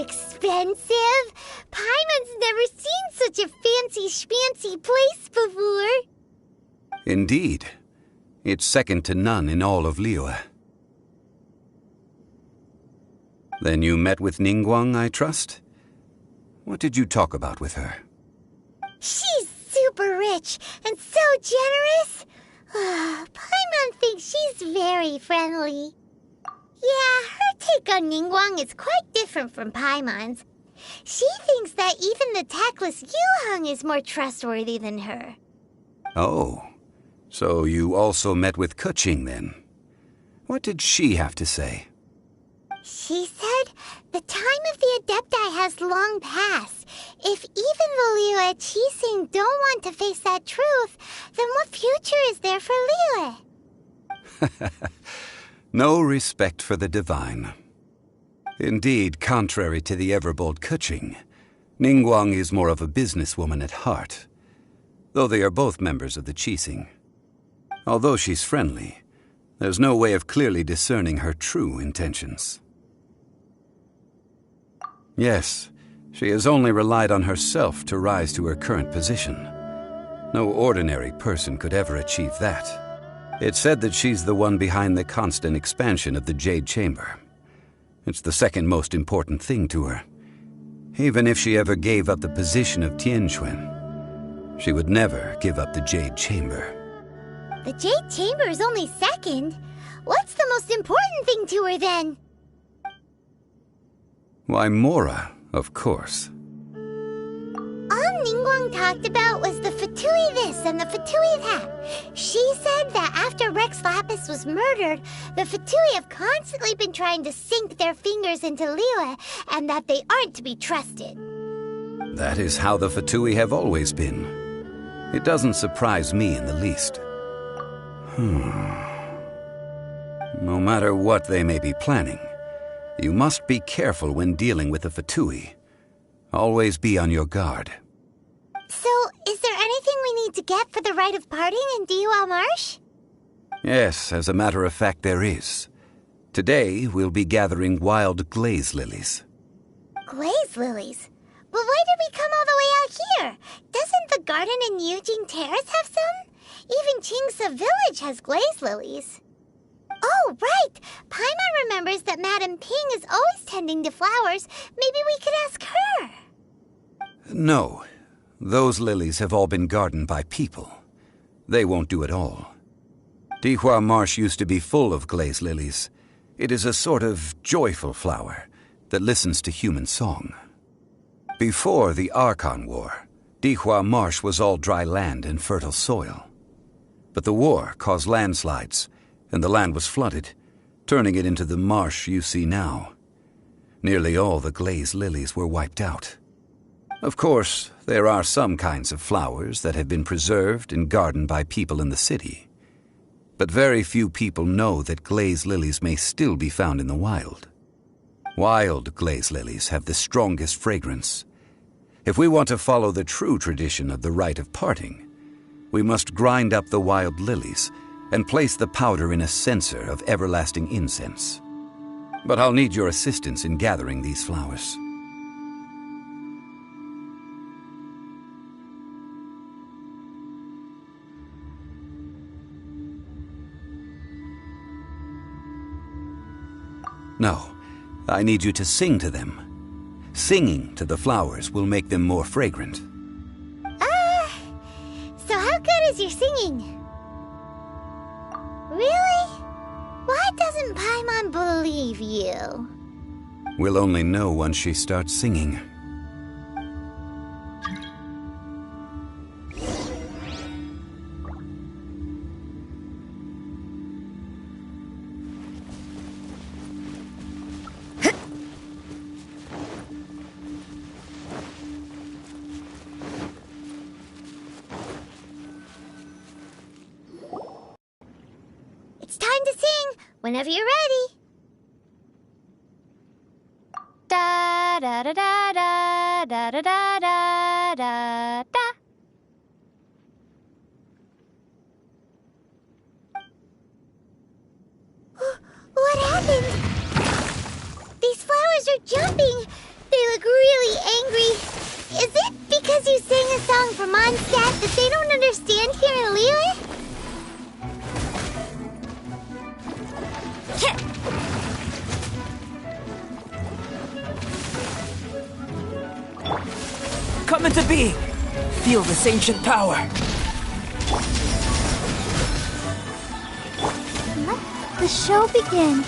expensive. Paimon's never seen such a fancy schmancy place before. Indeed. It's second to none in all of Liyue. Then you met with Ningguang, I trust? What did you talk about with her? She's super rich and so generous. Paimon thinks she's very friendly. Yeah, her take on Ningguang is quite different from Paimon's. She thinks that even the tactless Yuheng is more trustworthy than her. Oh, so you also met with Keqing then? What did she have to say? She said the time of the Adepti has long passed. If even the Liyue Qixing don't want to face that truth, then what future is there for Liyue? No respect for the divine. Indeed, contrary to the ever-bold Keqing, Ningguang is more of a businesswoman at heart, though they are both members of the Qixing. Although she's friendly, there's no way of clearly discerning her true intentions. Yes, she has only relied on herself to rise to her current position. No ordinary person could ever achieve that. It's said that she's the one behind the constant expansion of the Jade Chamber. It's the second most important thing to her. Even if she ever gave up the position of Tianquan, she would never give up the Jade Chamber. The Jade Chamber is only second. What's the most important thing to her then? Why, Mora, of course. All Ningguang talked about was the Fatui this and the Fatui that. She said that after Rex Lapis was murdered, the Fatui have constantly been trying to sink their fingers into Liyue, and that they aren't to be trusted. That is how the Fatui have always been. It doesn't surprise me in the least. No matter what they may be planning, you must be careful when dealing with the Fatui. Always be on your guard. So, is there anything we need to get for the rite of parting in Dihua Marsh? Yes, as a matter of fact, there is. Today, we'll be gathering wild glaze lilies. Glaze lilies? But why did we come all the way out here? Doesn't the garden in Yujing Terrace have some? Even Qingse Village has glaze lilies. Oh, right! Paimon remembers that Madame Ping is always tending to flowers. Maybe we could ask her. No. Those lilies have all been gardened by people. They won't do it all. Dihua Marsh used to be full of glaze lilies. It is a sort of joyful flower that listens to human song. Before the Archon War, Dihua Marsh was all dry land and fertile soil. But the war caused landslides, and the land was flooded, turning it into the marsh you see now. Nearly all the glaze lilies were wiped out. Of course, there are some kinds of flowers that have been preserved and gardened by people in the city. But very few people know that glaze lilies may still be found in the wild. Wild glaze lilies have the strongest fragrance. If we want to follow the true tradition of the rite of parting, we must grind up the wild lilies and place the powder in a censer of everlasting incense. But I'll need your assistance in gathering these flowers. No, I need you to sing to them. Singing to the flowers will make them more fragrant. So how good is your singing? Really? Why doesn't Paimon believe you? We'll only know once she starts singing. It's time to sing, whenever you're ready. Da da da da da da da da da da da. What happened? These flowers are jumping. They like really angry. Is it because you sang a song for Mondstadt that they don't understand here in Liyue? Come into being! Feel this ancient power! Let the show begin.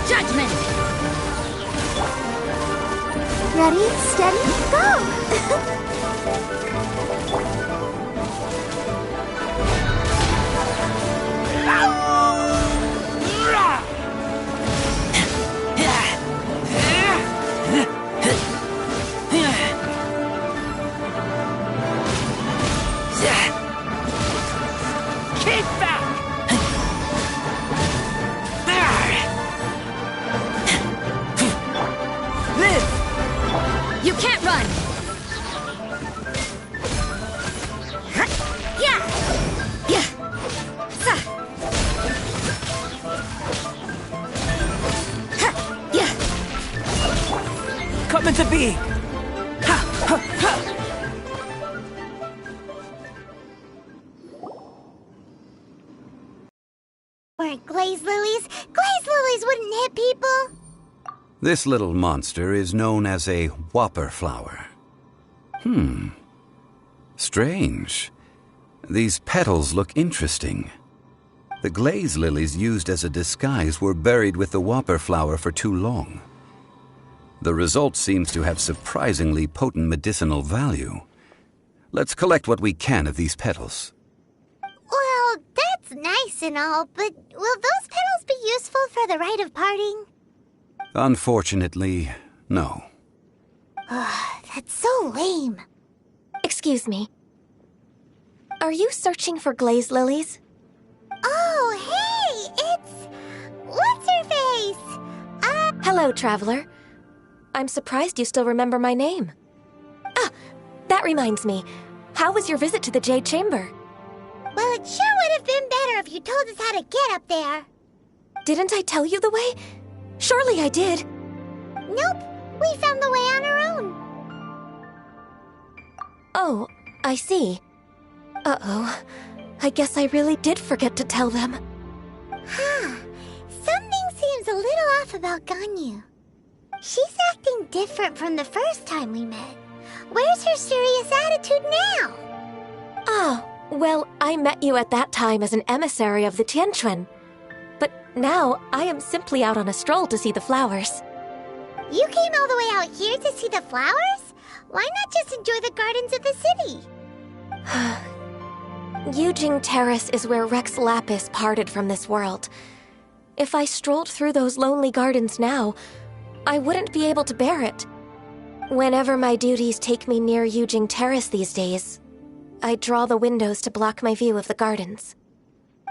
Judgment! Ready, steady, go! Keep back! Live! You can't run! Yeah! Yeah! Sa! Ha! Yeah! Come into being! Ha! Ha! Ha! Weren't glaze lilies? Glaze lilies wouldn't hit people. This little monster is known as a whopper flower. Strange. These petals look interesting. The glaze lilies used as a disguise were buried with the whopper flower for too long. The result seems to have surprisingly potent medicinal value. Let's collect what we can of these petals. Well, that's nice and all, but will those petals be useful for the rite of parting? Unfortunately, no. That's so lame. Excuse me. Are you searching for glaze lilies? Oh, hey! It's... What's-her-face? Hello, traveler. I'm surprised you still remember my name. Ah, that reminds me. How was your visit to the Jade Chamber? Well, it sure would have been better if you told us how to get up there. Didn't I tell you the way? Surely I did. Nope, we found the way on our own. Oh, I see. Uh-oh. I guess I really did forget to tell them. Huh. Something seems a little off about Ganyu. She's acting different from the first time we met. Where's her serious attitude now? Ah, well, I met you at that time as an emissary of the Tianquan. But now, I am simply out on a stroll to see the flowers. You came all the way out here to see the flowers? Why not just enjoy the gardens of the city? Yujing Terrace is where Rex Lapis parted from this world. If I strolled through those lonely gardens now, I wouldn't be able to bear it. Whenever my duties take me near Yujing Terrace these days, I draw the windows to block my view of the gardens.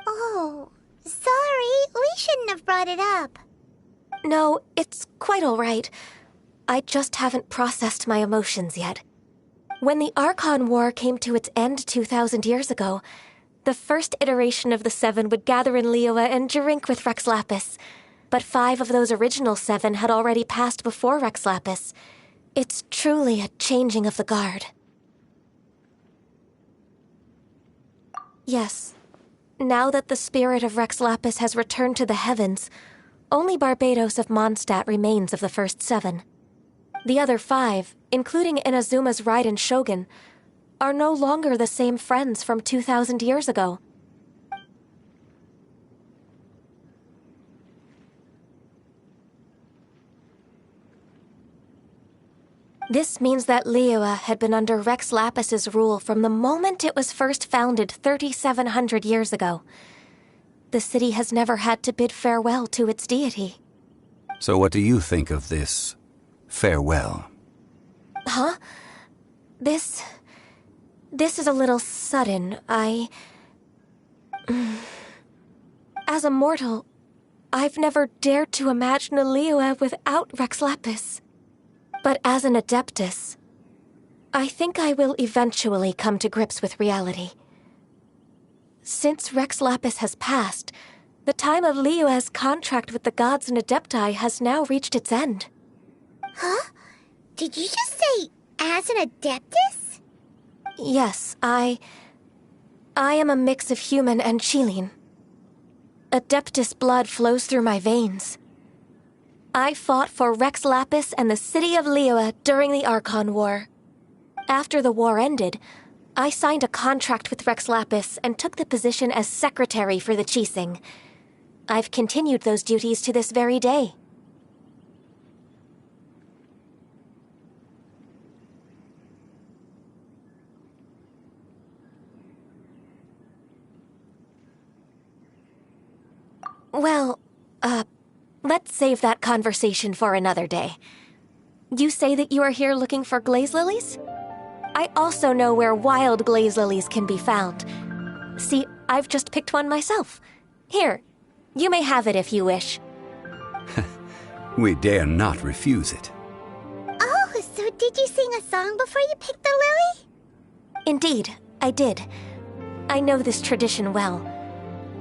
Oh, sorry. We shouldn't have brought it up. No, it's quite all right. I just haven't processed my emotions yet. When the Archon War came to its end 2,000 years ago, the first iteration of the Seven would gather in Liyue and drink with Rex Lapis. But 5 of those original 7 had already passed before Rex Lapis. It's truly a changing of the guard. Yes. Now that the spirit of Rex Lapis has returned to the heavens, only Barbados of Mondstadt remains of the first 7. The other 5, including Inazuma's Raiden Shogun, are no longer the same friends from 2,000 years ago. This means that Liyue had been under Rex Lapis's rule from the moment it was first founded 3,700 years ago. The city has never had to bid farewell to its deity. So what do you think of this farewell? Huh? This is a little sudden. As a mortal, I've never dared to imagine a Liyue without Rex Lapis. But as an Adeptus, I think I will eventually come to grips with reality. Since Rex Lapis has passed, the time of Liyue's contract with the gods and Adepti has now reached its end. Huh? Did you just say, as an Adeptus? Yes, I am a mix of human and Qilin. Adeptus blood flows through my veins. I fought for Rex Lapis and the city of Liyue during the Archon War. After the war ended, I signed a contract with Rex Lapis and took the position as secretary for the Qixing. I've continued those duties to this very day. Well, let's save that conversation for another day. You say that you are here looking for glaze lilies? I also know where wild glaze lilies can be found. See, I've just picked one myself. Here, you may have it if you wish. We dare not refuse it. Oh, so did you sing a song before you picked the lily? Indeed, I did. I know this tradition well.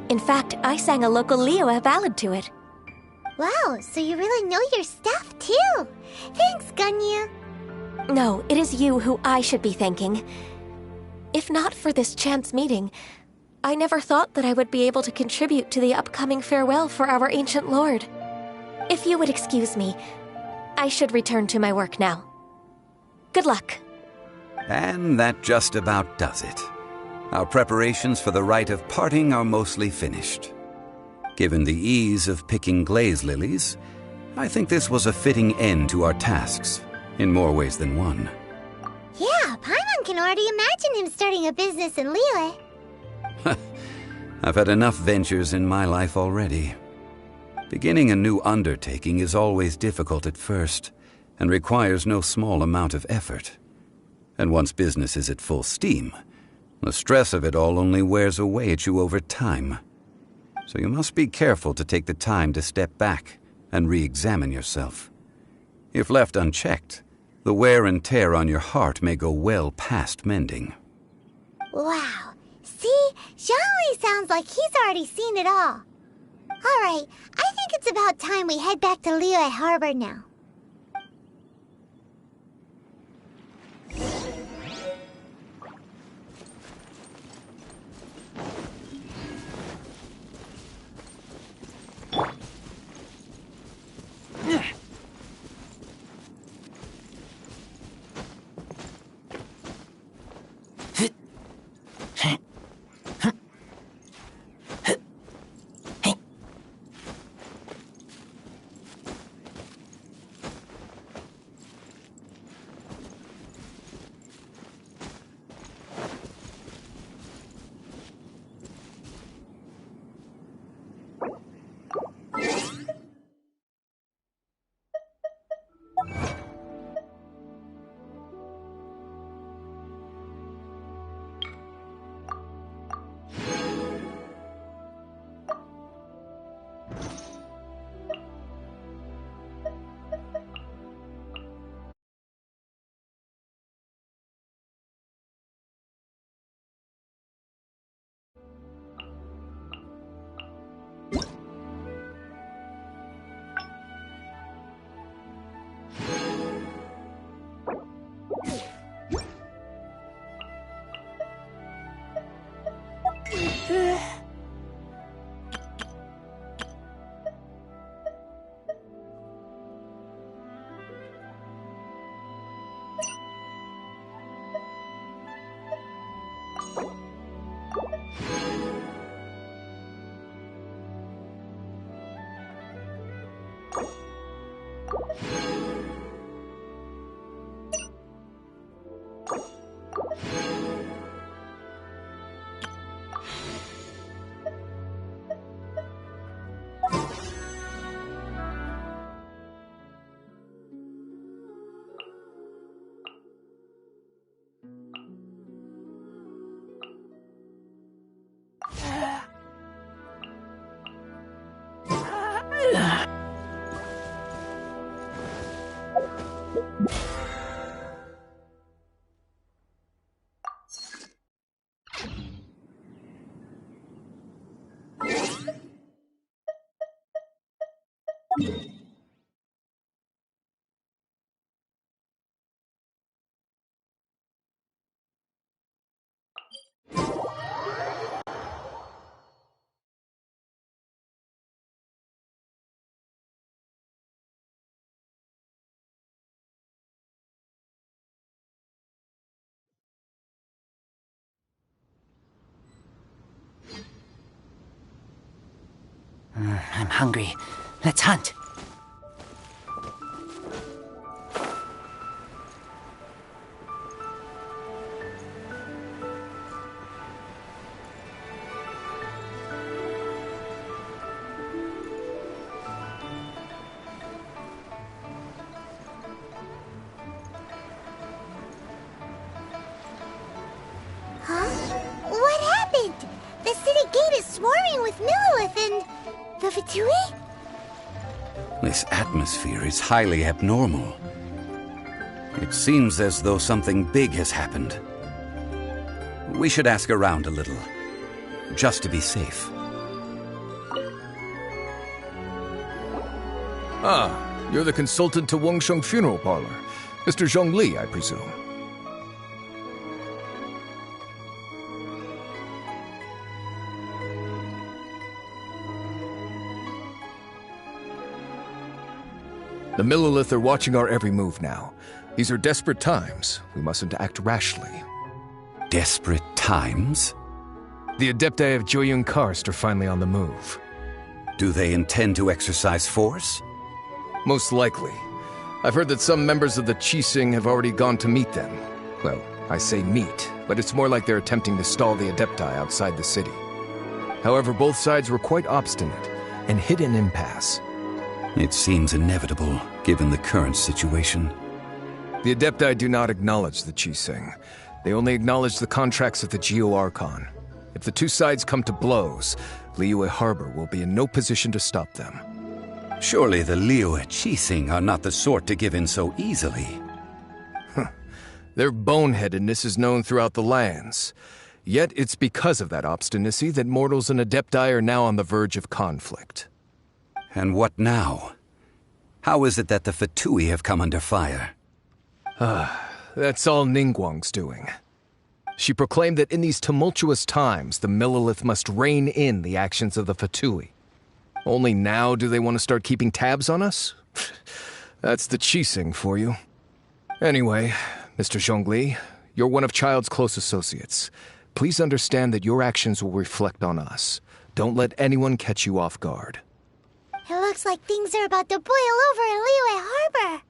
In fact, I sang a local Liyue ballad to it. Wow, so you really know your stuff, too. Thanks, Ganyu. No, it is you who I should be thanking. If not for this chance meeting, I never thought that I would be able to contribute to the upcoming farewell for our ancient lord. If you would excuse me, I should return to my work now. Good luck. And that just about does it. Our preparations for the rite of parting are mostly finished. Given the ease of picking glaze lilies, I think this was a fitting end to our tasks, in more ways than one. Yeah, Paimon can already imagine him starting a business in Liyue. I've had enough ventures in my life already. Beginning a new undertaking is always difficult at first, and requires no small amount of effort. And once business is at full steam, the stress of it all only wears away at you over time. So you must be careful to take the time to step back and re-examine yourself. If left unchecked, the wear and tear on your heart may go well past mending. Wow. See? Zhongli sounds like he's already seen it all. Alright, I think it's about time we head back to Liyue Harbor now. I'm hungry. Let's hunt. Huh? What happened? The city gate is swarming with Millilith and... the Fatui? This atmosphere is highly abnormal. It seems as though something big has happened. We should ask around a little, just to be safe. Ah, you're the consultant to Wangsheng Funeral Parlor. Mr. Zhongli, I presume. The Millilith are watching our every move now. These are desperate times. We mustn't act rashly. Desperate times? The Adepti of Joyun Karst are finally on the move. Do they intend to exercise force? Most likely. I've heard that some members of the Qixing have already gone to meet them. Well, I say meet, but it's more like they're attempting to stall the Adepti outside the city. However, both sides were quite obstinate and hit an impasse. It seems inevitable, given the current situation. The Adepti do not acknowledge the Qixing. They only acknowledge the contracts of the Geo-Archon. If the two sides come to blows, Liyue Harbor will be in no position to stop them. Surely the Liyue Qixing are not the sort to give in so easily. Their boneheadedness is known throughout the lands. Yet it's because of that obstinacy that mortals and Adepti are now on the verge of conflict. And what now? How is it that the Fatui have come under fire? That's all Ningguang's doing. She proclaimed that in these tumultuous times, the Millilith must rein in the actions of the Fatui. Only now do they want to start keeping tabs on us? That's the Qixing for you. Anyway, Mr. Zhongli, you're one of Child's close associates. Please understand that your actions will reflect on us. Don't let anyone catch you off guard. It looks like things are about to boil over in Liyue Harbor.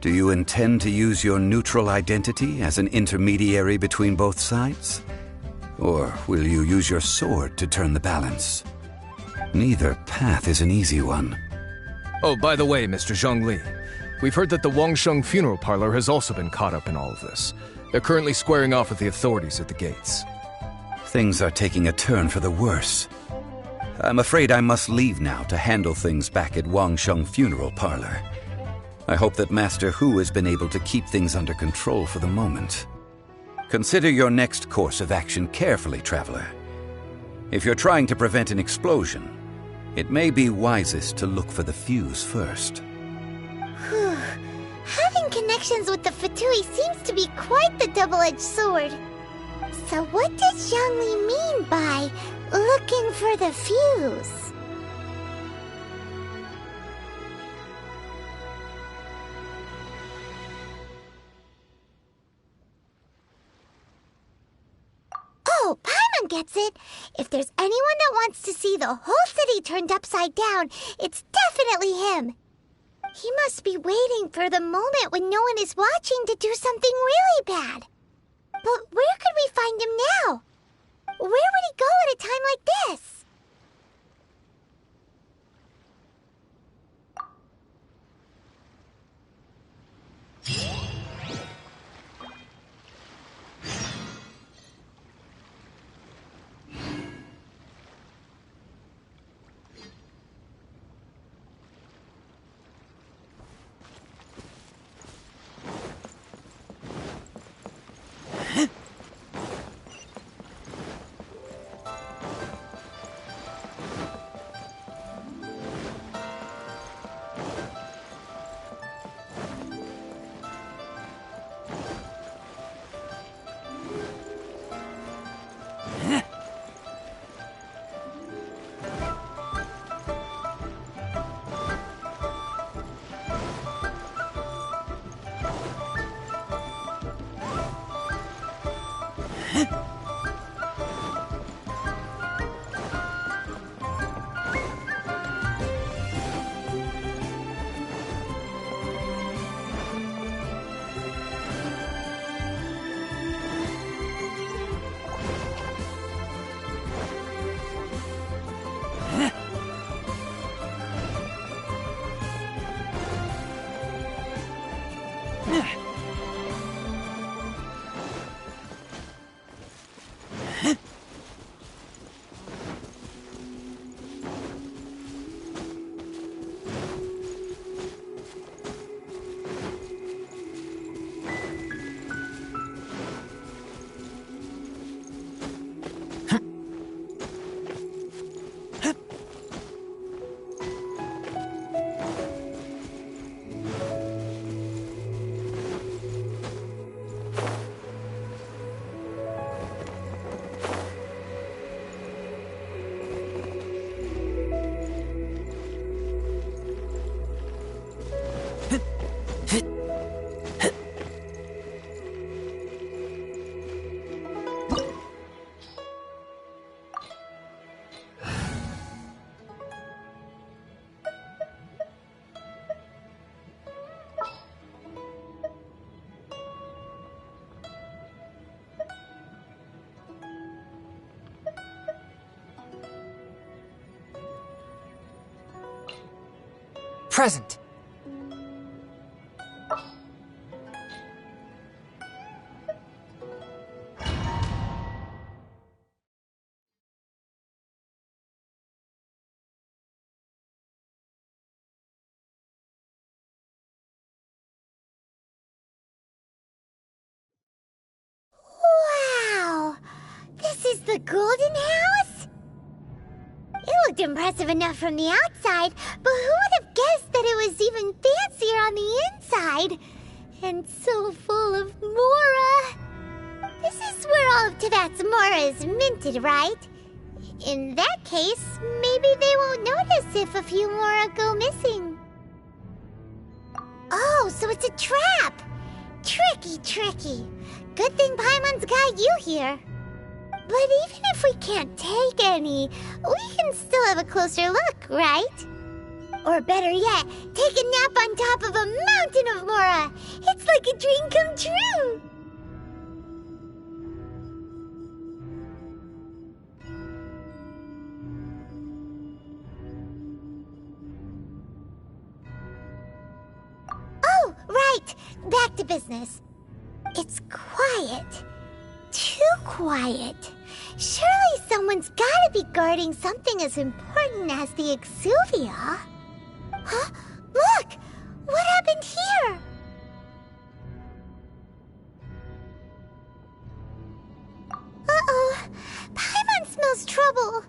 Do you intend to use your neutral identity as an intermediary between both sides? Or will you use your sword to turn the balance? Neither path is an easy one. Oh, by the way, Mr. Zhongli, we've heard that the Wangsheng Funeral Parlor has also been caught up in all of this. They're currently squaring off with the authorities at the gates. Things are taking a turn for the worse. I'm afraid I must leave now to handle things back at Wangsheng Funeral Parlor. I hope that Master Hu has been able to keep things under control for the moment. Consider your next course of action carefully, Traveler. If you're trying to prevent an explosion, it may be wisest to look for the fuse first. Whew. Having connections with the Fatui seems to be quite the double-edged sword. So what does Zhongli mean by looking for the fuse? Oh, Paimon gets it. If there's anyone that wants to see the whole city turned upside down, it's definitely him. He must be waiting for the moment when no one is watching to do something really bad. But where could we find him now? Where would he go at a time like this? present. Wow! This is the Golden House? It looked impressive enough from the outside, but who would have guessed that it was even fancier on the inside? And so full of Mora. This is where all of Teyvat's Mora is minted, right? In that case, maybe they won't notice if a few Mora go missing. Oh, so it's a trap! Tricky, tricky. Good thing Paimon's got you here. But even if we can't take any, we can still have a closer look, right? Or better yet, take a nap on top of a mountain of Mora. It's like a dream come true. Oh, right. Back to business. It's quiet. Too quiet. Surely someone's gotta be guarding something as important as the Exuvia. Huh? Look! What happened here? Uh-oh. Paimon smells trouble.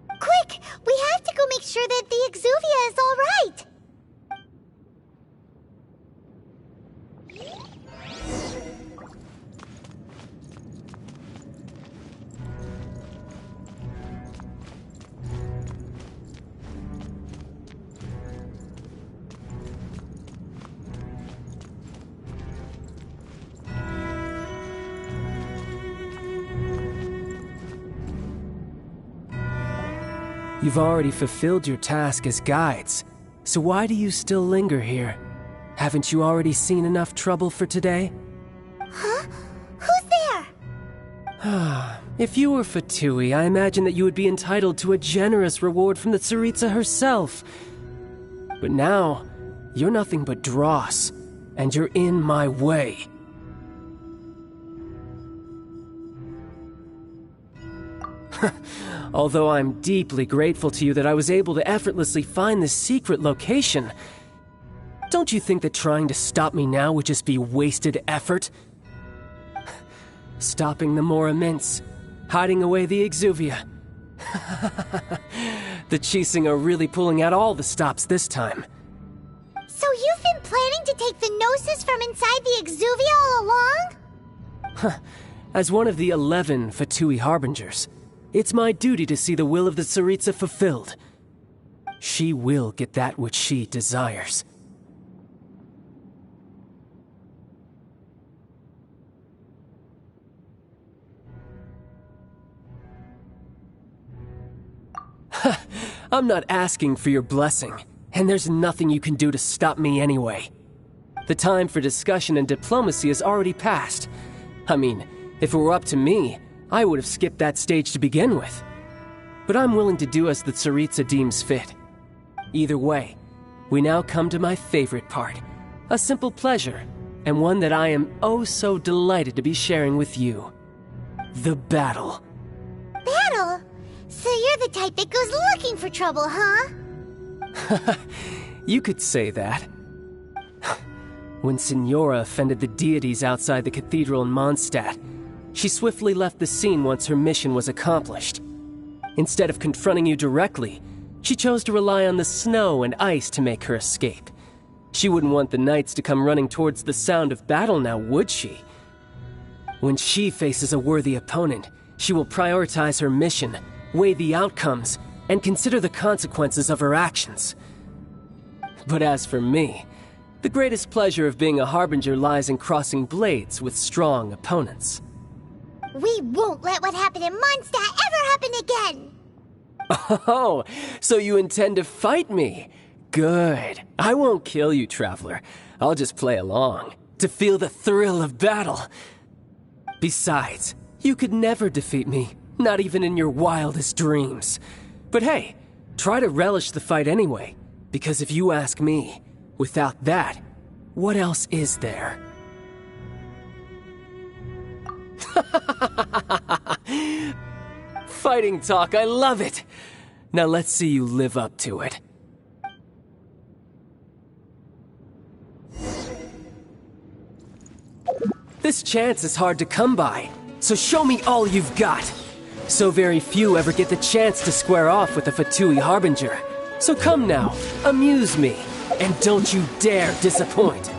Quick! We have to go make sure that the Exuvia is all right. You've already fulfilled your task as guides, so why do you still linger here? Haven't you already seen enough trouble for today? Huh? Who's there? If you were Fatui, I imagine that you would be entitled to a generous reward from the Tsaritsa herself. But now, you're nothing but dross, and you're in my way. Although I'm deeply grateful to you that I was able to effortlessly find this secret location, don't you think that trying to stop me now would just be wasted effort? Stopping the Mora Mints, hiding away the Exuvia. The Chising are really pulling out all the stops this time. So you've been planning to take the Gnosis from inside the Exuvia all along? As one of the 11 Fatui Harbingers, it's my duty to see the will of the Tsaritsa fulfilled. She will get that which she desires. I'm not asking for your blessing, and there's nothing you can do to stop me anyway. The time for discussion and diplomacy has already passed. I mean, if it were up to me, I would have skipped that stage to begin with. But I'm willing to do as the Tsaritsa deems fit. Either way, we now come to my favorite part. A simple pleasure, and one that I am oh so delighted to be sharing with you. The battle. Battle? So you're the type that goes looking for trouble, huh? You could say that. When Signora offended the deities outside the cathedral in Mondstadt, she swiftly left the scene once her mission was accomplished. Instead of confronting you directly, she chose to rely on the snow and ice to make her escape. She wouldn't want the knights to come running towards the sound of battle now, would she? When she faces a worthy opponent, she will prioritize her mission, weigh the outcomes, and consider the consequences of her actions. But as for me, the greatest pleasure of being a Harbinger lies in crossing blades with strong opponents. We won't let what happened in Mondstadt ever happen again! Oh, so you intend to fight me? Good. I won't kill you, Traveler. I'll just play along, to feel the thrill of battle. Besides, you could never defeat me, not even in your wildest dreams. But hey, try to relish the fight anyway. Because if you ask me, without that, what else is there? Fighting talk, I love it! Now let's see you live up to it. This chance is hard to come by, so show me all you've got. So very few ever get the chance to square off with the Fatui Harbinger. So come now, amuse me, and don't you dare disappoint.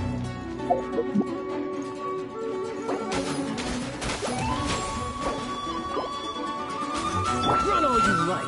Run all you like.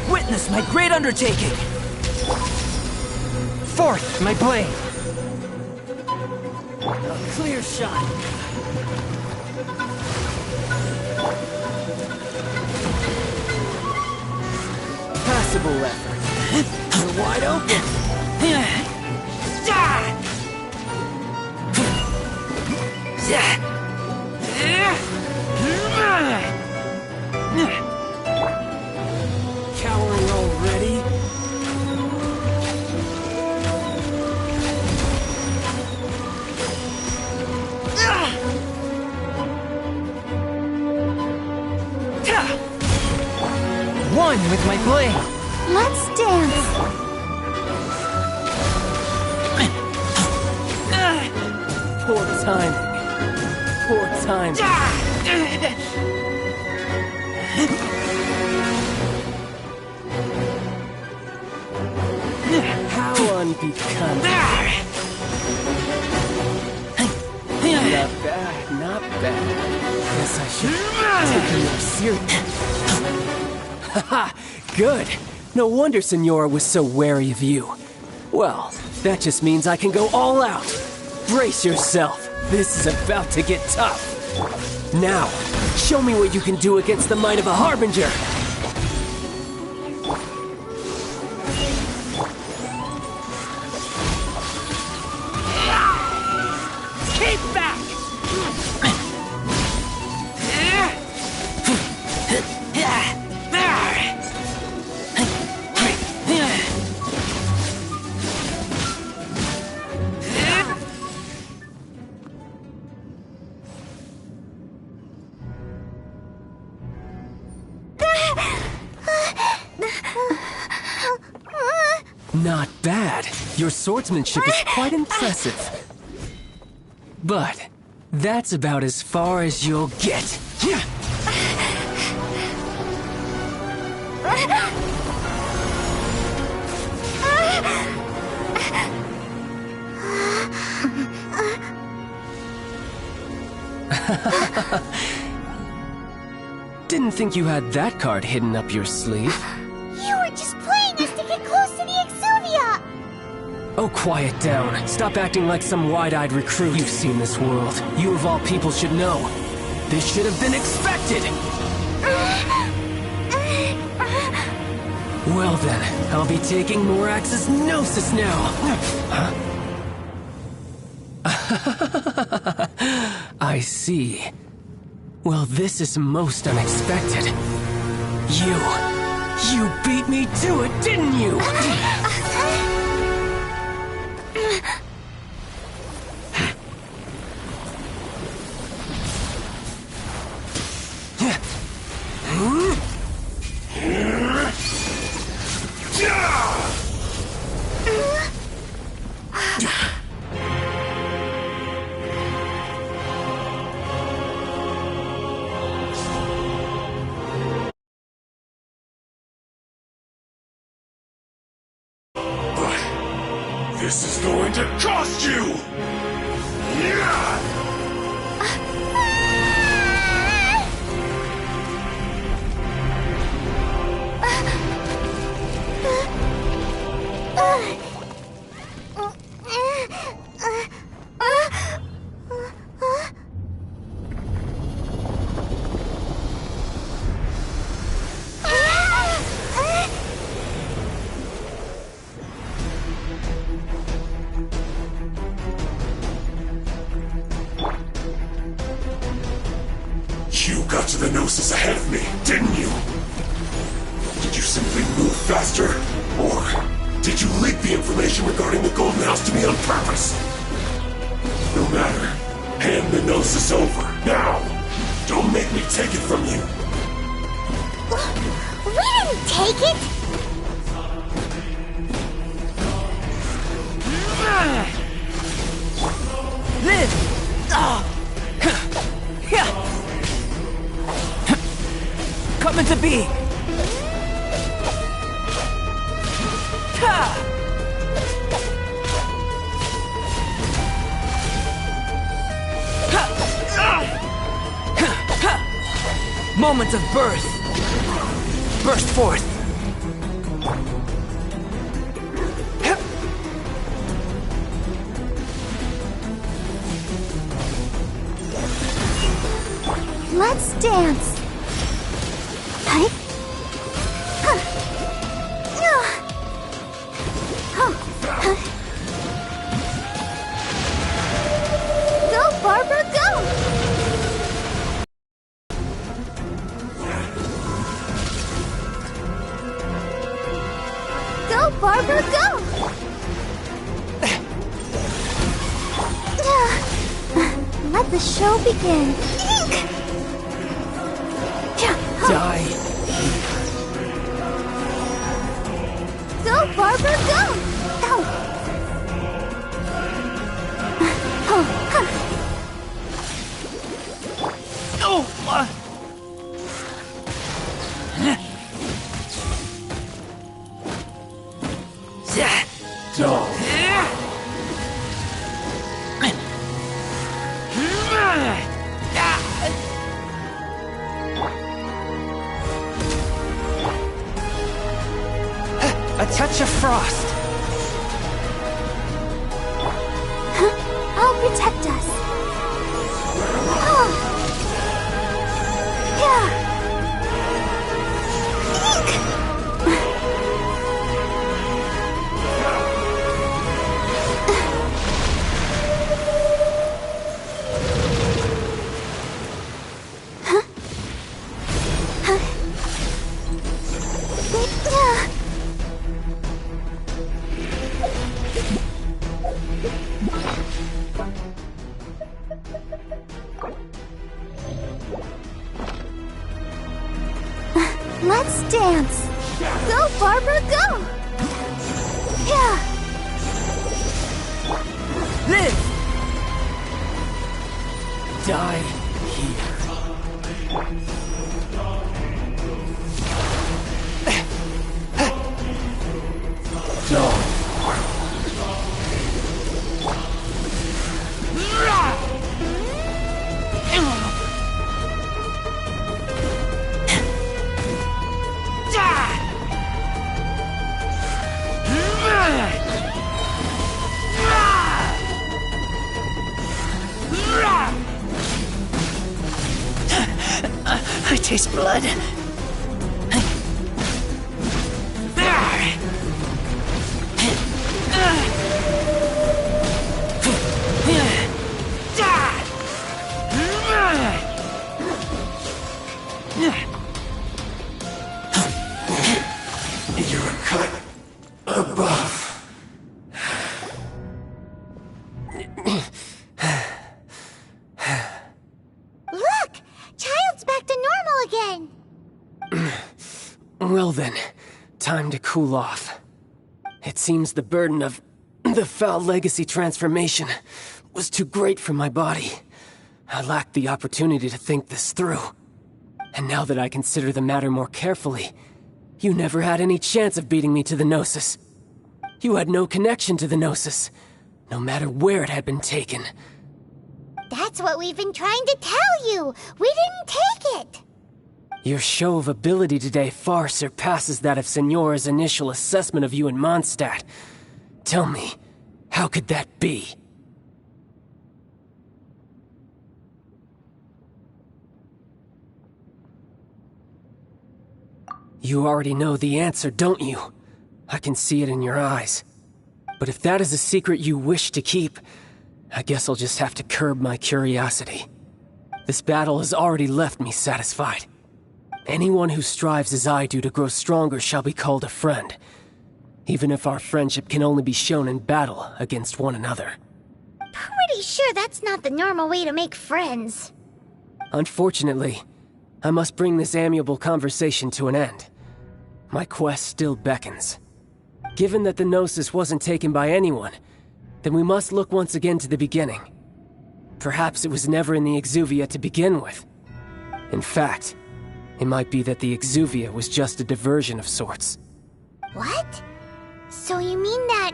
Witness my great undertaking! Forth, my blade! A clear shot! Passable effort. You're wide open! Cowering already? One with my blade! Let's dance. Poor timing. Poor timing. How unbecoming. Not bad, not bad. Guess I should take you more serious. Haha, good. No wonder Senora was so wary of you. Well, that just means I can go all out. Brace yourself. This is about to get tough. Now, show me what you can do against the might of a Harbinger. Keep back! Not bad. Your swordsmanship is quite impressive. But that's about as far as you'll get. Didn't think you had that card hidden up your sleeve. You were just playing us to get close to the Exuvia! Oh, quiet down. Stop acting like some wide-eyed recruit. You've seen this world. You of all people should know. This should have been expected! Well then, I'll be taking Morax's Gnosis now! I see. Well, this is most unexpected. You beat me to it, didn't you? This is going to cost you! You got to the Gnosis ahead of me, didn't you? Did you simply move faster? Or did you leak the information regarding the Golden House to me on purpose? No matter. Hand the Gnosis over, now! Don't make me take it from you! We didn't take it! Live! Coming to be! Moment of birth! Burst forth! Let's dance! Huh? Huh. Huh. Huh. Go, Barbara, go! Go, Barbara, go! Let the show begin. Die. Go, Barbara, go! Go! A touch of frost. I'll protect us. Oh. Yeah. Let's dance. Go, Barbara, go! Yeah. Live! Die here. I taste blood. Well then, time to cool off. It seems the burden of the foul legacy transformation was too great for my body. I lacked the opportunity to think this through. And now that I consider the matter more carefully, you never had any chance of beating me to the Gnosis. You had no connection to the Gnosis, no matter where it had been taken. That's what we've been trying to tell you! We didn't take it! Your show of ability today far surpasses that of Signora's initial assessment of you in Mondstadt. Tell me, how could that be? You already know the answer, don't you? I can see it in your eyes. But if that is a secret you wish to keep, I guess I'll just have to curb my curiosity. This battle has already left me satisfied. Anyone who strives as I do to grow stronger shall be called a friend, even if our friendship can only be shown in battle against one another. Pretty sure that's not the normal way to make friends. Unfortunately, I must bring this amiable conversation to an end. My quest still beckons. Given that the Gnosis wasn't taken by anyone, then we must look once again to the beginning. Perhaps it was never in the Exuvia to begin with. In fact, it might be that the Exuvia was just a diversion of sorts. What? So you mean that...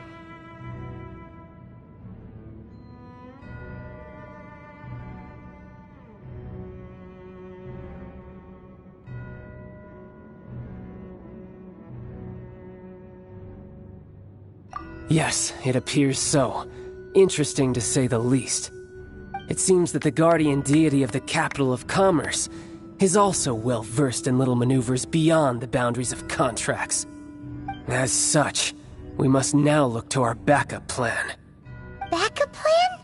Yes, it appears so. Interesting to say the least. It seems that the guardian deity of the capital of commerce is also well versed in little maneuvers beyond the boundaries of contracts. As such, we must now look to our backup plan. Backup plan?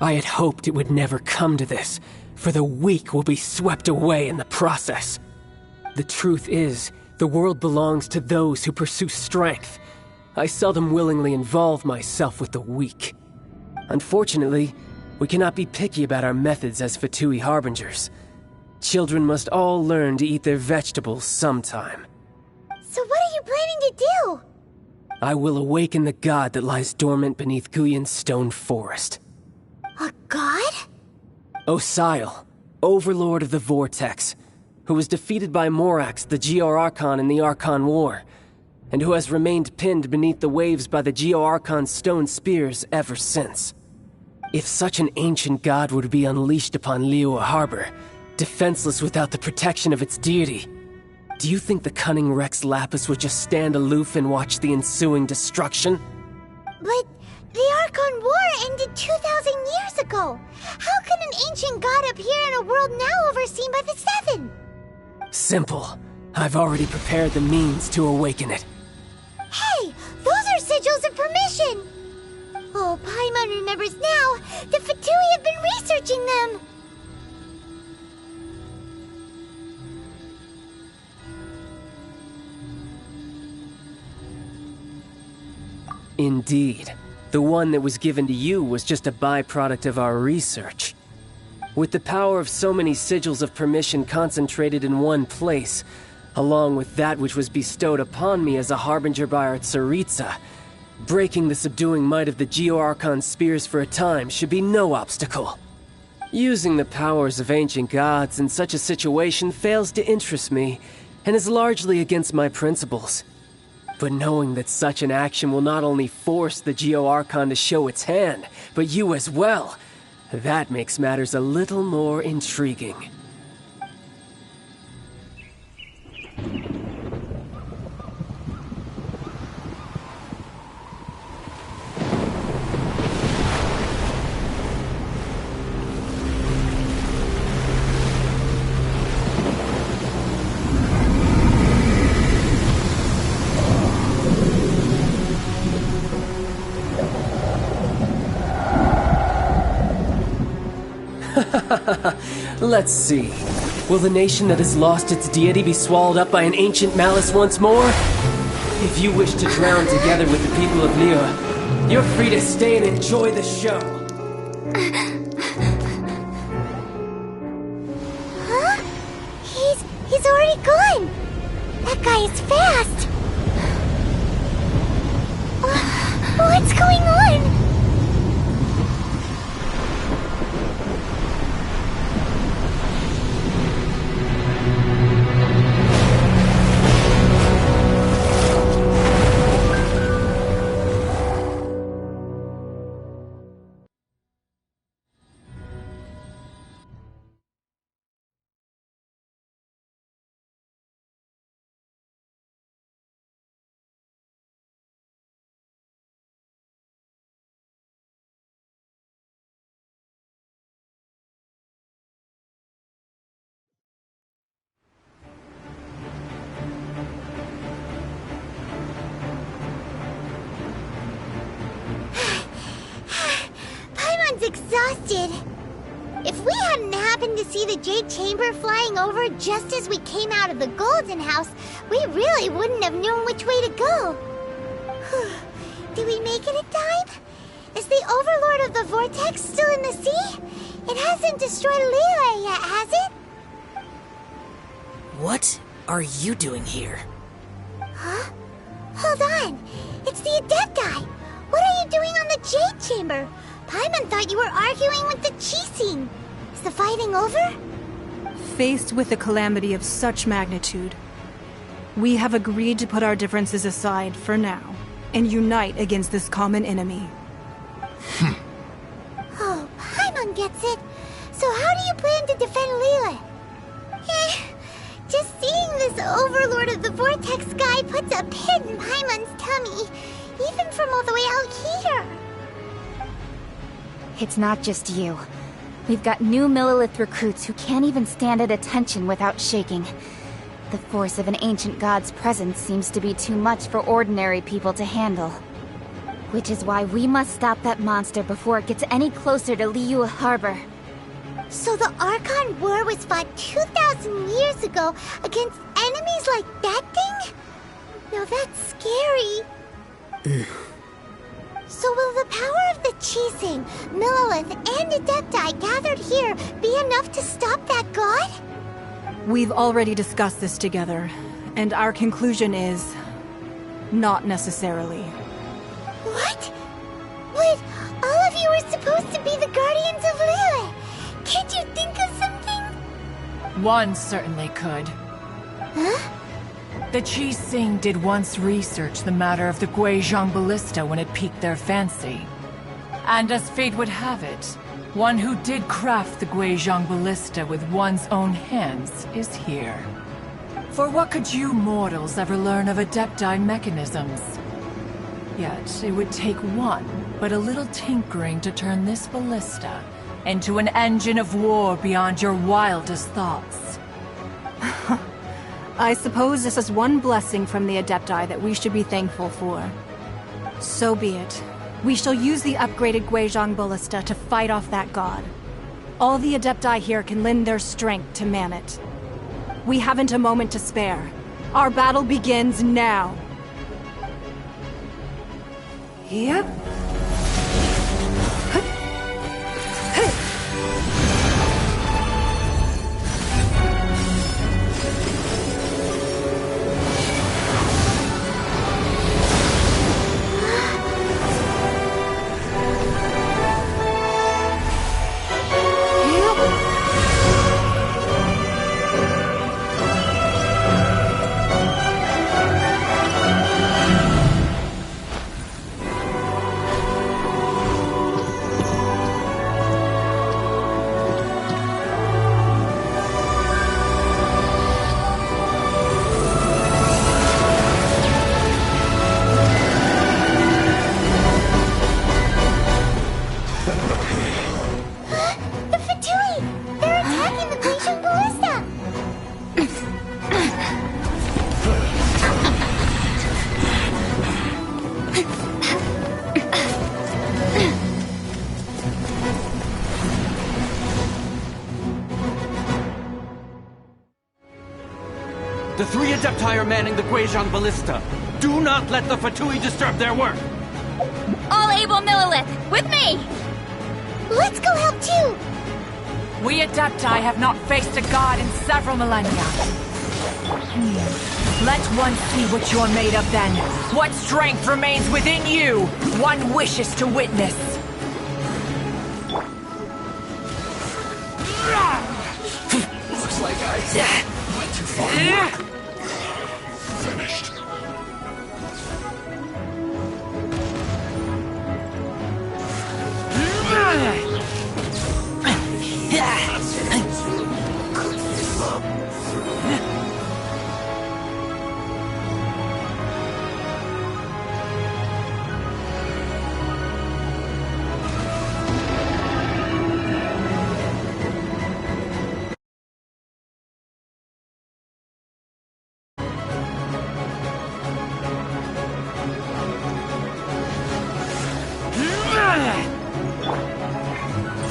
I had hoped it would never come to this, for the weak will be swept away in the process. The truth is, the world belongs to those who pursue strength. I seldom willingly involve myself with the weak. Unfortunately, we cannot be picky about our methods as Fatui Harbingers. Children must all learn to eat their vegetables sometime. So what are you planning to do? I will awaken the god that lies dormant beneath Guyon's stone forest. A god? Osial, overlord of the Vortex, who was defeated by Morax, the Geo-Archon in the Archon War, and who has remained pinned beneath the waves by the Geo-Archon's stone spears ever since. If such an ancient god were to be unleashed upon Liyue Harbor, defenseless without the protection of its deity, do you think the cunning Rex Lapis would just stand aloof and watch the ensuing destruction? But the Archon War ended 2,000 years ago. How can an ancient god appear in a world now overseen by the Seven? Simple. I've already prepared the means to awaken it. Hey, those are sigils of permission! Oh, Paimon remembers now. The Fatui have been researching them. Indeed. The one that was given to you was just a byproduct of our research. With the power of so many sigils of permission concentrated in one place, along with that which was bestowed upon me as a harbinger by our Tsaritsa, breaking the subduing might of the Geo-Archon spears for a time should be no obstacle. Using the powers of ancient gods in such a situation fails to interest me, and is largely against my principles. But knowing that such an action will not only force the Geo-Archon to show its hand, but you as well, that makes matters a little more intriguing. Let's see. Will the nation that has lost its deity be swallowed up by an ancient malice once more? If you wish to drown together with the people of Liyue, you're free to stay and enjoy the show. Huh? He's already gone. That guy is fast! What's going on? Paimon's exhausted. If we hadn't happened to see the Jade Chamber flying over just as we came out of the Golden House, we really wouldn't have known which way to go. Did we make it in time? Is the Overlord of the Vortex still in the sea? It hasn't destroyed Liyue yet, has it? What are you doing here? Huh? Hold on. It's the Adepti. What are you doing on the Jade Chamber? Paimon thought you were arguing with the Chising. Is the fighting over? Faced with a calamity of such magnitude, we have agreed to put our differences aside for now and unite against this common enemy. Oh, Paimon gets it. So how do you plan to defend Liyue? Just seeing this Overlord of the Vortex guy puts a pit in Paimon's tummy, even from all the way out here. It's not just you. We've got new Millilith recruits who can't even stand at attention without shaking. The force of an ancient god's presence seems to be too much for ordinary people to handle. Which is why we must stop that monster before it gets any closer to Liyue Harbor. So the Archon War was fought 2,000 years ago against enemies like that thing? Now that's scary. So will the power of the Chising, Millilith, and Adepti gathered here be enough to stop that god? We've already discussed this together, and our conclusion is... not necessarily. What? But all of you were supposed to be the Guardians of Liyue. Can't you think of something? One certainly could. Huh? The Chising did once research the matter of the Guizhong Ballista when it piqued their fancy. And as fate would have it, one who did craft the Guizhong Ballista with one's own hands is here. For what could you mortals ever learn of Adepti mechanisms? Yet, it would take one, but a little tinkering to turn this ballista into an engine of war beyond your wildest thoughts. I suppose this is one blessing from the Adepti that we should be thankful for. So be it. We shall use the upgraded Guizhong Ballista to fight off that god. All the Adepti here can lend their strength to man it. We haven't a moment to spare. Our battle begins now. Yep. The three Adepti are manning the Guizhong Ballista. Do not let the Fatui disturb their work! All able Millilith, with me! Let's go help too! We Adepti have not faced a god in several millennia. Let one see what you're made of then. What strength remains within you? One wishes to witness. Looks like I went too far. Finished.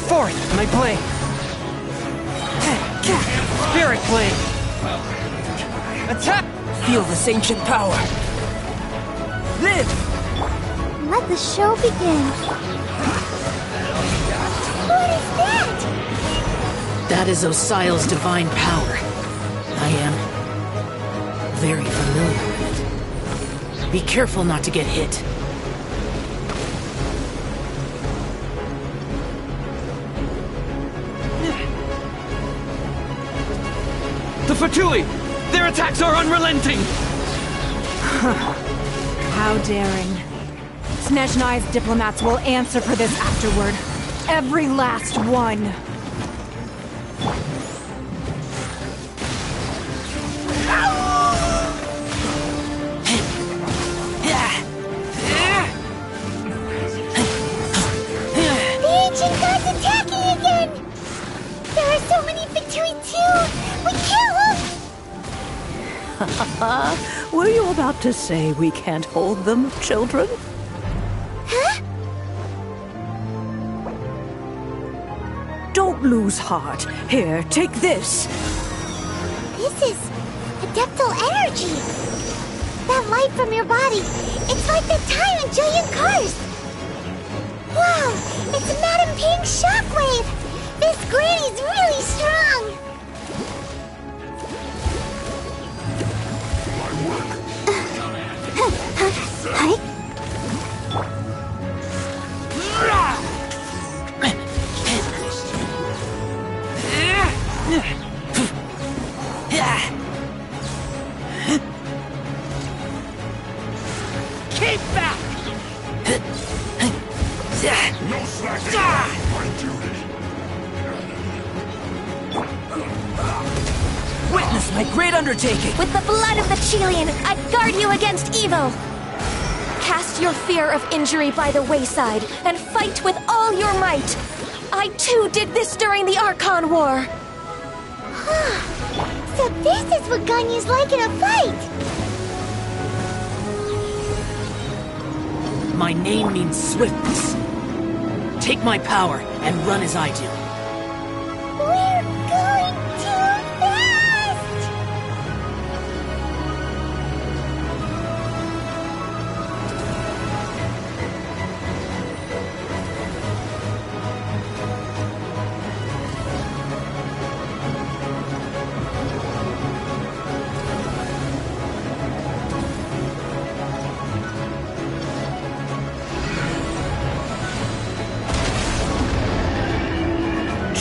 Fourth, my blade. Spirit blade. Attack! Feel this ancient power. Live! Let the show begin. What is that? That is Osial's divine power. I am very familiar with it. Be careful not to get hit. The Fatui! Their attacks are unrelenting! How daring. Snezhnai's diplomats will answer for this afterward. Every last one. The ancient god's attacking again! There are so many Fatui too! We can't hold... Were you about to say we can't hold them, children? Huh? Don't lose heart. Here, take this. This is adeptal energy! That light from your body, it's like that time in Julian Cars! Wow, it's Madame Ping's shockwave! This granny's really strong! Hi? Keep back! No slacking. My duty. Witness my great undertaking. With the blood of the Chelian, I guard you against evil! Cast your fear of injury by the wayside, and fight with all your might! I too did this during the Archon War! So this is what Ganyu's like in a fight! My name means swiftness. Take my power and run as I do. We're going too fast!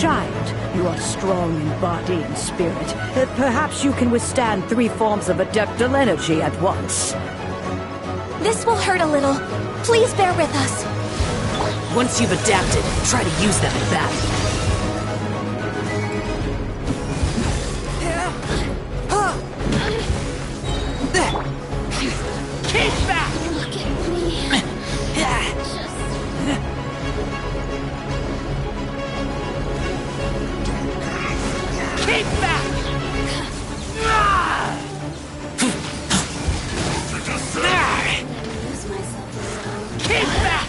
Child, you are strong in body and spirit. Perhaps you can withstand 3 forms of adeptal energy at once. This will hurt a little. Please bear with us. Once you've adapted, try to use them in battle. Keep back! Look at me. Keep back! Keep back!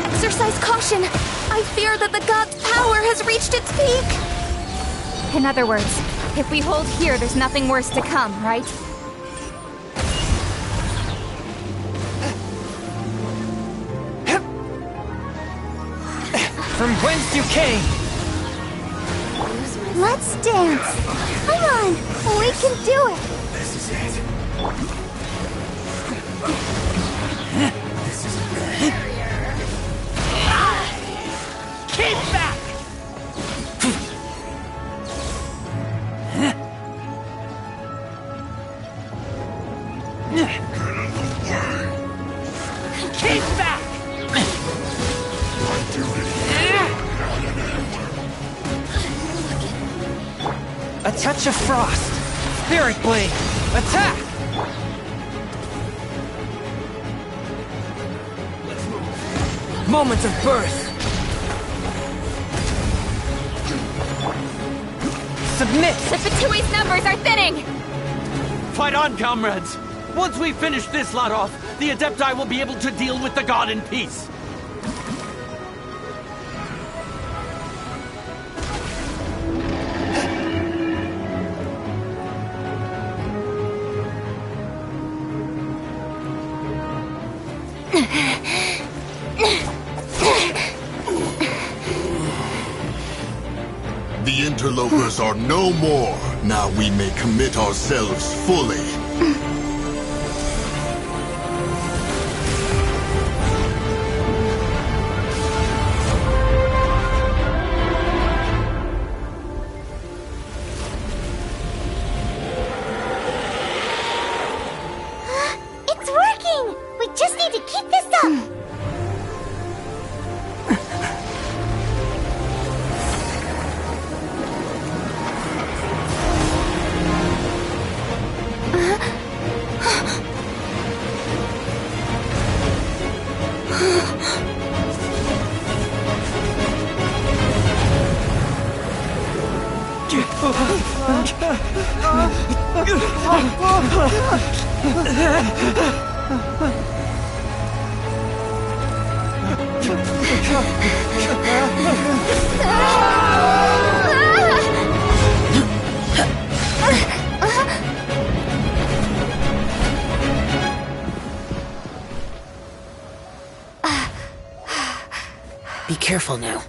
Exercise caution! I fear that the god's power has reached its peak! In other words, if we hold here, there's nothing worse to come, right? from whence you came. Let's dance. Come on, we can do it. This is it. This is a barrier. Keep back! Keep back! A touch of frost. Spirit Blade. Attack! Moment of birth. Submit! The Fatui's numbers are thinning! Fight on, comrades! Once we finish this lot off, the Adepti will be able to deal with the god in peace. The interlopers are no more. Now we may commit ourselves fully. It's working! We just need to keep this up! Be careful now.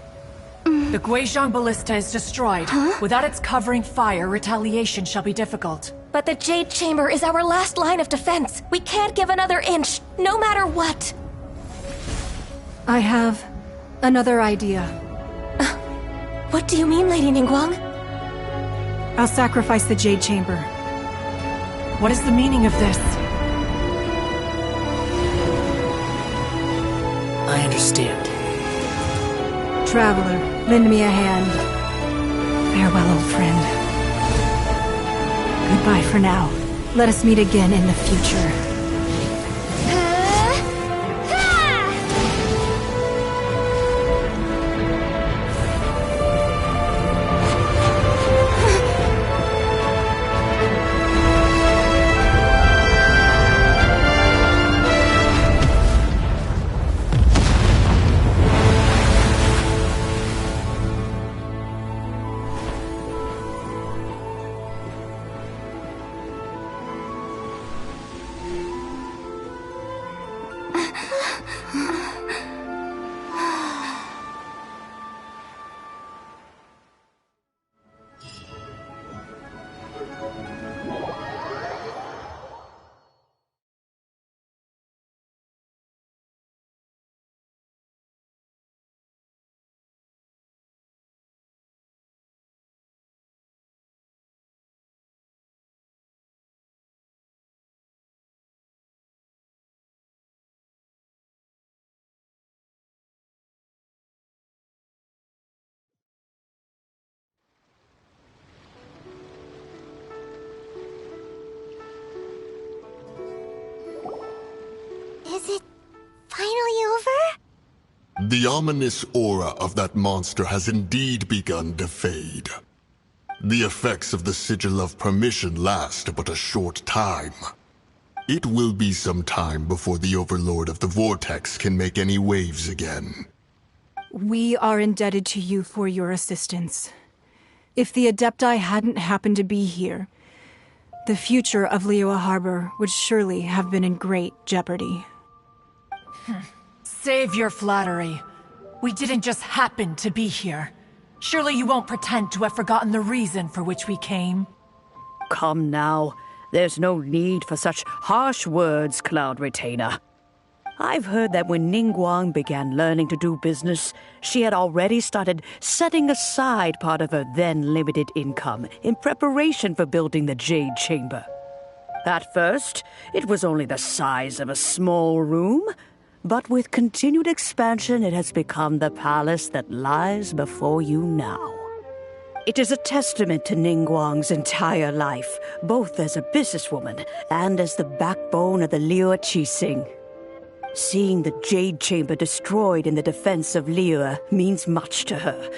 The Guizhong Ballista is destroyed. Without its covering fire, retaliation shall be difficult. But the Jade Chamber is our last line of defense. We can't give another inch, no matter what. I have another idea. What do you mean, Lady Ningguang? I'll sacrifice the Jade Chamber. What is the meaning of this? I understand. Traveler, lend me a hand. Farewell, old friend. Goodbye for now. Let us meet again in the future. Is it finally over? The ominous aura of that monster has indeed begun to fade. The effects of the Sigil of Permission last but a short time. It will be some time before the Overlord of the Vortex can make any waves again. We are indebted to you for your assistance. If the Adepti hadn't happened to be here, the future of Liyue Harbor would surely have been in great jeopardy. Save your flattery. We didn't just happen to be here. Surely you won't pretend to have forgotten the reason for which we came. Come now. There's no need for such harsh words, Cloud Retainer. I've heard that when Ningguang began learning to do business, she had already started setting aside part of her then limited income in preparation for building the Jade Chamber. At first, it was only the size of a small room, but with continued expansion, it has become the palace that lies before you now. It is a testament to Ningguang's entire life, both as a businesswoman and as the backbone of the Liyue Qixing. Seeing the Jade Chamber destroyed in the defense of Liyue means much to her.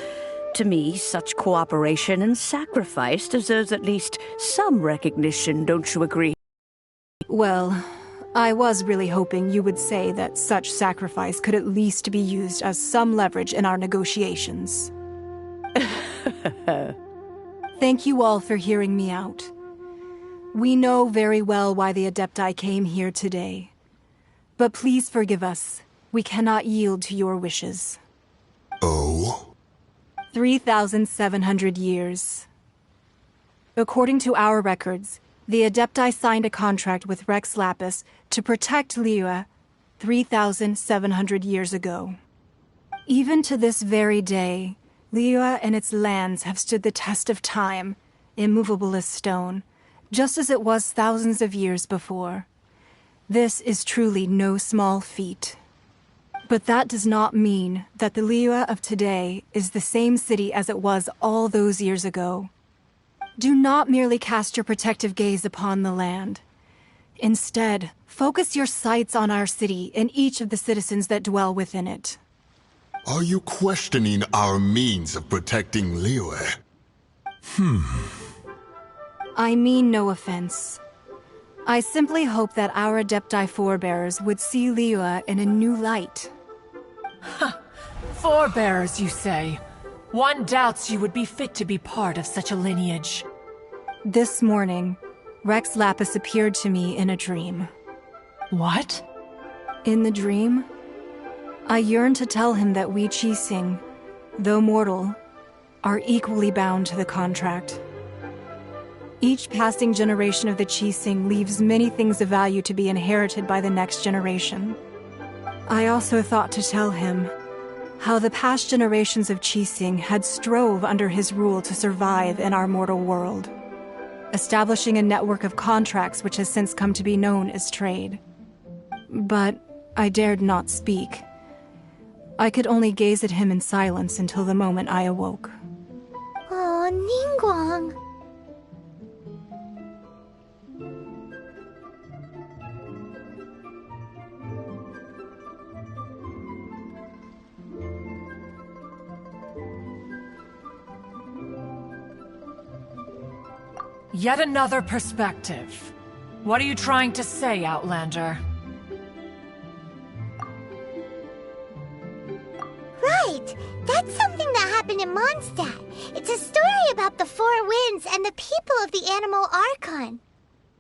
To me, such cooperation and sacrifice deserves at least some recognition, don't you agree? Well, I was really hoping you would say that such sacrifice could at least be used as some leverage in our negotiations. Thank you all for hearing me out. We know very well why the Adepti came here today. But please forgive us. We cannot yield to your wishes. Oh? 3,700 years. According to our records, the Adepti signed a contract with Rex Lapis to protect Liyue 3,700 years ago. Even to this very day, Liyue and its lands have stood the test of time, immovable as stone, just as it was thousands of years before. This is truly no small feat. But that does not mean that the Liyue of today is the same city as it was all those years ago. Do not merely cast your protective gaze upon the land. Instead, focus your sights on our city and each of the citizens that dwell within it. Are you questioning our means of protecting Liyue? I mean no offense. I simply hope that our Adepti forebears would see Liyue in a new light. Forebears, you say? One doubts you would be fit to be part of such a lineage. This morning, Rex Lapis appeared to me in a dream. What? In the dream, I yearned to tell him that we Qixing, though mortal, are equally bound to the contract. Each passing generation of the Qixing leaves many things of value to be inherited by the next generation. I also thought to tell him how the past generations of Qixing had strove under his rule to survive in our mortal world, establishing a network of contracts which has since come to be known as trade. But I dared not speak. I could only gaze at him in silence until the moment I awoke. Oh, Ningguang. Yet another perspective. What are you trying to say, Outlander? Right! That's something that happened in Mondstadt. It's a story about the Four Winds and the people of the Animal Archon.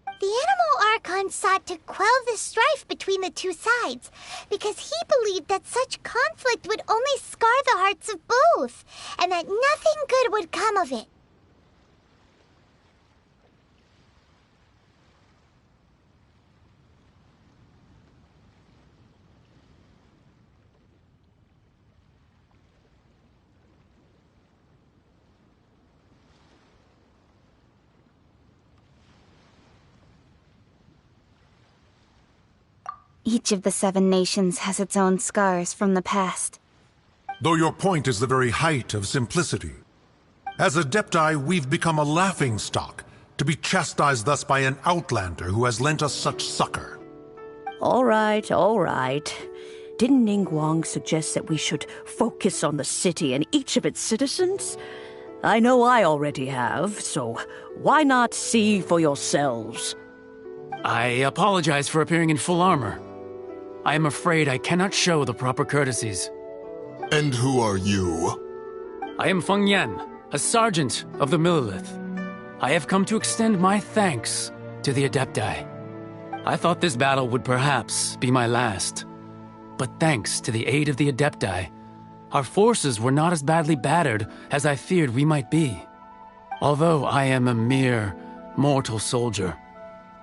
The Animal Archon sought to quell the strife between the two sides, because he believed that such conflict would only scar the hearts of both, and that nothing good would come of it. Each of the 7 nations has its own scars from the past. Though your point is the very height of simplicity. As Adepti, we've become a laughingstock, to be chastised thus by an outlander who has lent us such succor. All right, all right. Didn't Ningguang suggest that we should focus on the city and each of its citizens? I know I already have, so why not see for yourselves? I apologize for appearing in full armor. I am afraid I cannot show the proper courtesies. And who are you? I am Feng Yan, a sergeant of the Millelith. I have come to extend my thanks to the Adepti. I thought this battle would perhaps be my last. But thanks to the aid of the Adepti, our forces were not as badly battered as I feared we might be. Although I am a mere mortal soldier,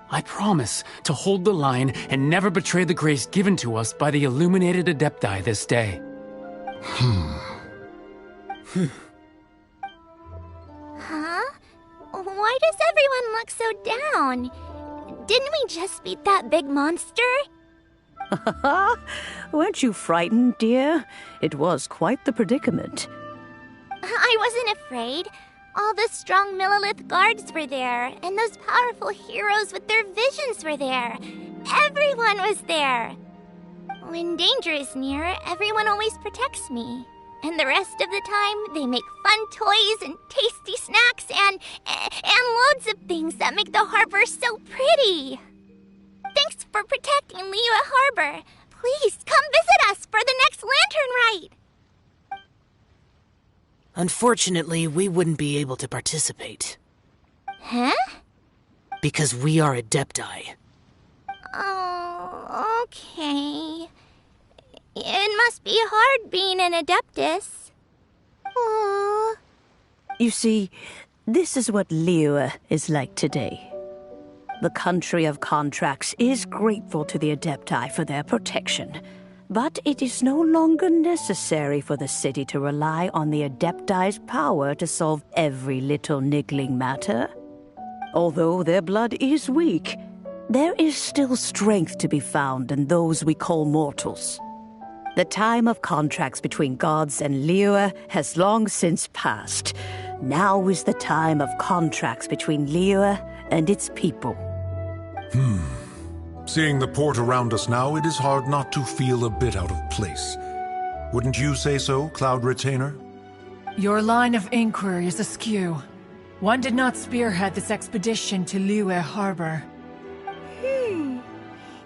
I promise to hold the line and never betray the grace given to us by the illuminated Adepti this day. Huh? Why does everyone look so down? Didn't we just beat that big monster? Weren't you frightened, dear? It was quite the predicament. I wasn't afraid. All the strong Millilith guards were there, and those powerful heroes with their visions were there. Everyone was there. When danger is near, everyone always protects me. And the rest of the time, they make fun toys and tasty snacks and loads of things that make the harbor so pretty. Thanks for protecting Liyue Harbor. Please come visit us for the next lantern rite. Unfortunately, we wouldn't be able to participate. Huh? Because we are Adepti. Oh, okay. It must be hard being an Adeptus. Aww. You see, this is what Liyue is like today. The country of contracts is grateful to the Adepti for their protection, but it is no longer necessary for the city to rely on the Adepti's power to solve every little niggling matter. Although their blood is weak, there is still strength to be found in those we call mortals. The time of contracts between gods and Liyue has long since passed. Now is the time of contracts between Liyue and its people. Seeing the port around us now, it is hard not to feel a bit out of place. Wouldn't you say so, Cloud Retainer? Your line of inquiry is askew. One did not spearhead this expedition to Liyue Harbor.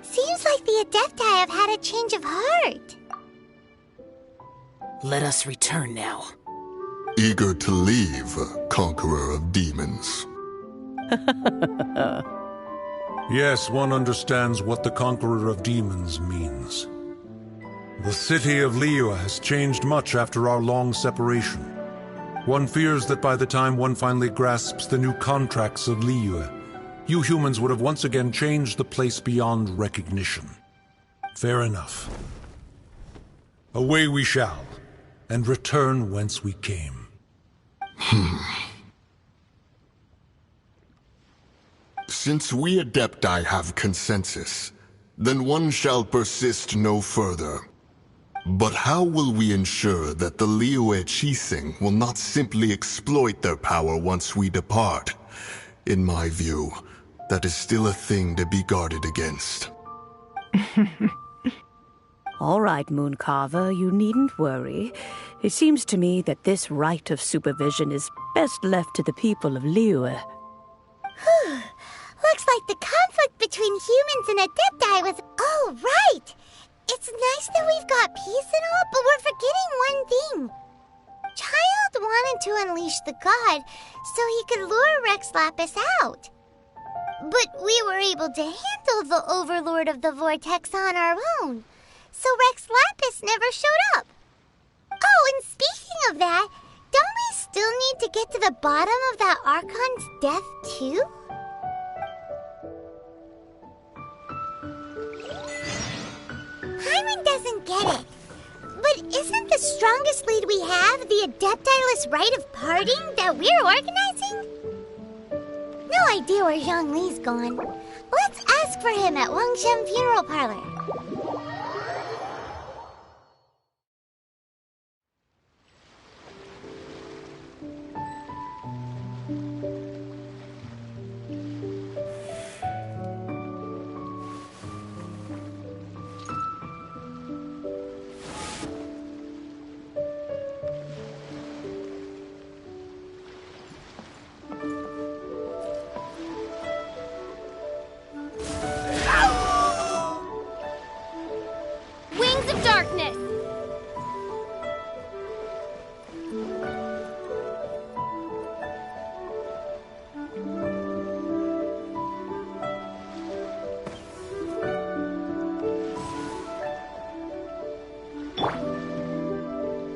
Seems like the Adepti have had a change of heart. Let us return now. Eager to leave, Conqueror of Demons. Yes, one understands what the Conqueror of Demons means. The city of Liyue has changed much after our long separation. One fears that by the time one finally grasps the new contracts of Liyue, you humans would have once again changed the place beyond recognition. Fair enough. Away we shall, and return whence we came. Since we Adepti have consensus, then one shall persist no further. But how will we ensure that the Liyue Qixing will not simply exploit their power once we depart? In my view, that is still a thing to be guarded against. All right, Mooncarver, you needn't worry. It seems to me that this right of supervision is best left to the people of Liyue. Looks like the conflict between humans and Adepti was all right. It's nice that we've got peace and all, but we're forgetting one thing. Child wanted to unleash the god so he could lure Rex Lapis out. But we were able to handle the Overlord of the Vortex on our own, so Rex Lapis never showed up. Oh, and speaking of that, don't we still need to get to the bottom of that Archon's death too? Hyman doesn't get it. But isn't the strongest lead we have the Adeptiless rite of parting that we're organizing? No idea where Zhongli's gone. Let's ask for him at Wangshen Funeral Parlor.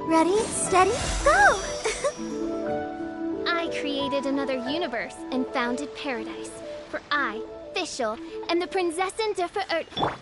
Ready, steady, go! I created another universe and founded paradise. For I, Fischl, am the Prinzessin der Verirrten.